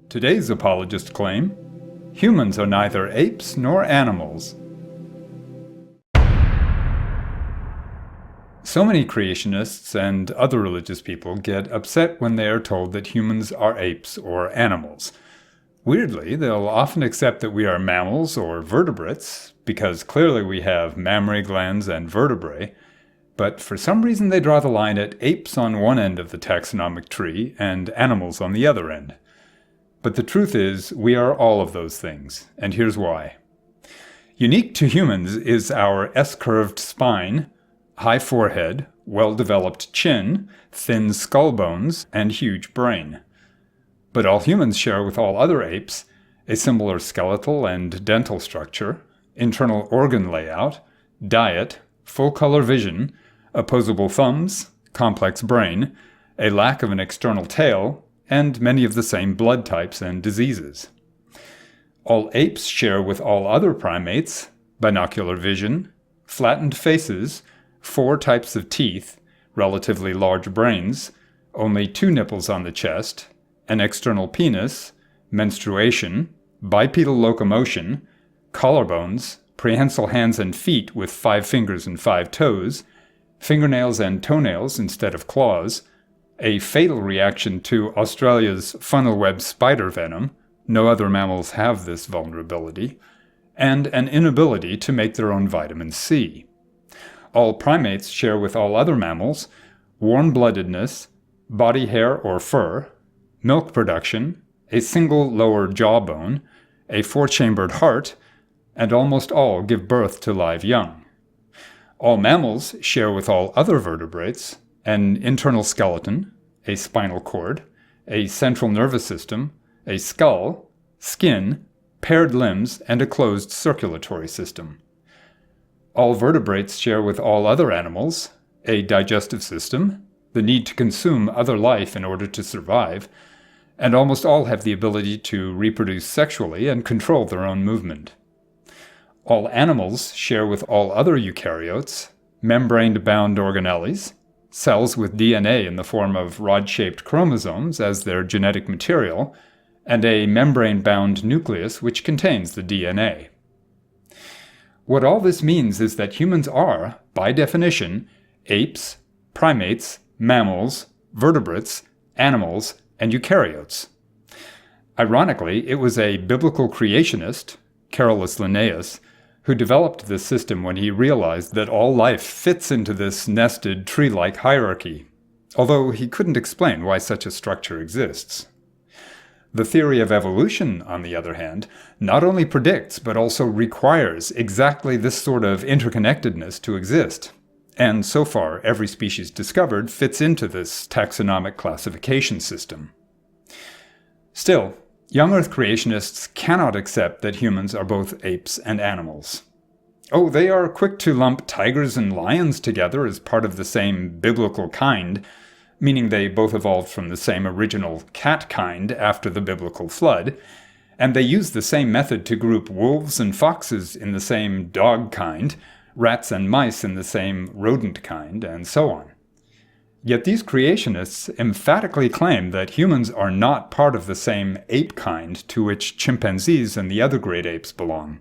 Today's apologists claim humans are neither apes nor animals. So many creationists and other religious people get upset when they are told that humans are apes or animals. Weirdly, they'll often accept that we are mammals or vertebrates, because clearly we have mammary glands and vertebrae, but for some reason they draw the line at apes on one end of the taxonomic tree and animals on the other end. But the truth is, we are all of those things, and here's why. Unique to humans is our S-curved spine, high forehead, well-developed chin, thin skull bones, and huge brain. But all humans share with all other apes a similar skeletal and dental structure, internal organ layout, diet, full-color vision, opposable thumbs, complex brain, a lack of an external tail, and many of the same blood types and diseases. All apes share with all other primates binocular vision, flattened faces, 4 types of teeth, relatively large brains, only 2 nipples on the chest, an external penis, menstruation, bipedal locomotion, collarbones, prehensile hands and feet with 5 fingers and 5 toes, fingernails and toenails instead of claws, a fatal reaction to Australia's funnel web spider venom, no other mammals have this vulnerability, and an inability to make their own vitamin C. All primates share with all other mammals warm-bloodedness, body hair or fur, milk production, a single lower jawbone, a 4-chambered heart, and almost all give birth to live young. All mammals share with all other vertebrates an internal skeleton, a spinal cord, a central nervous system, a skull, skin, paired limbs, and a closed circulatory system. All vertebrates share with all other animals a digestive system, the need to consume other life in order to survive, and almost all have the ability to reproduce sexually and control their own movement. All animals share with all other eukaryotes membrane-bound organelles, cells with DNA in the form of rod-shaped chromosomes as their genetic material, and a membrane-bound nucleus which contains the DNA. What all this means is that humans are, by definition, apes, primates, mammals, vertebrates, animals, and eukaryotes. Ironically, it was a biblical creationist, Carolus Linnaeus, who developed this system when he realized that all life fits into this nested tree-like hierarchy, although he couldn't explain why such a structure exists. The theory of evolution, on the other hand, not only predicts but also requires exactly this sort of interconnectedness to exist. And so far, every species discovered fits into this taxonomic classification system. Still, young Earth creationists cannot accept that humans are both apes and animals. Oh, they are quick to lump tigers and lions together as part of the same biblical kind, meaning they both evolved from the same original cat kind after the biblical flood, and they use the same method to group wolves and foxes in the same dog kind, rats and mice in the same rodent kind, and so on. Yet these creationists emphatically claim that humans are not part of the same ape kind to which chimpanzees and the other great apes belong.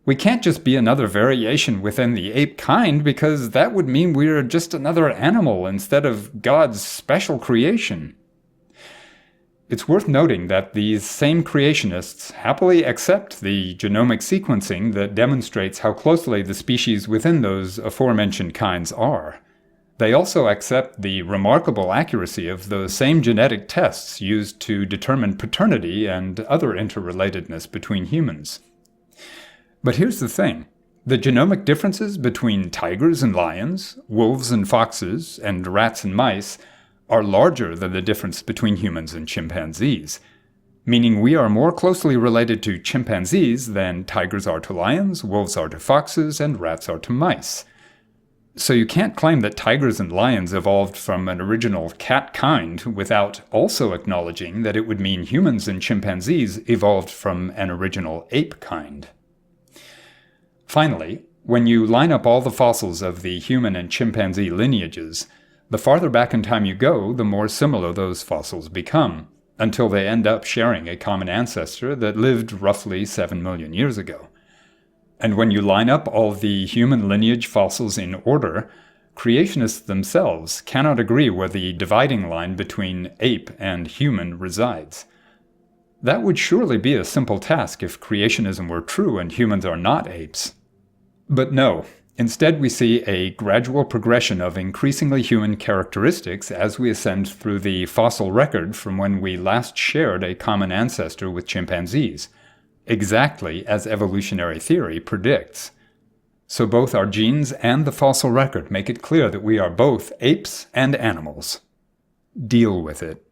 We can't just be another variation within the ape kind because that would mean we're just another animal instead of God's special creation. It's worth noting that these same creationists happily accept the genomic sequencing that demonstrates how closely the species within those aforementioned kinds are. They also accept the remarkable accuracy of the same genetic tests used to determine paternity and other interrelatedness between humans. But here's the thing. The genomic differences between tigers and lions, wolves and foxes, and rats and mice are larger than the difference between humans and chimpanzees, meaning we are more closely related to chimpanzees than tigers are to lions, wolves are to foxes, and rats are to mice. So you can't claim that tigers and lions evolved from an original cat kind without also acknowledging that it would mean humans and chimpanzees evolved from an original ape kind. Finally, when you line up all the fossils of the human and chimpanzee lineages, the farther back in time you go, the more similar those fossils become. until they end up sharing a common ancestor that lived roughly 7 million years ago. And when you line up all the human lineage fossils in order, creationists themselves cannot agree where the dividing line between ape and human resides. That would surely be a simple task if creationism were true and humans are not apes. But no, instead we see a gradual progression of increasingly human characteristics as we ascend through the fossil record from when we last shared a common ancestor with chimpanzees, exactly as evolutionary theory predicts. So both our genes and the fossil record make it clear that we are both apes and animals. Deal with it.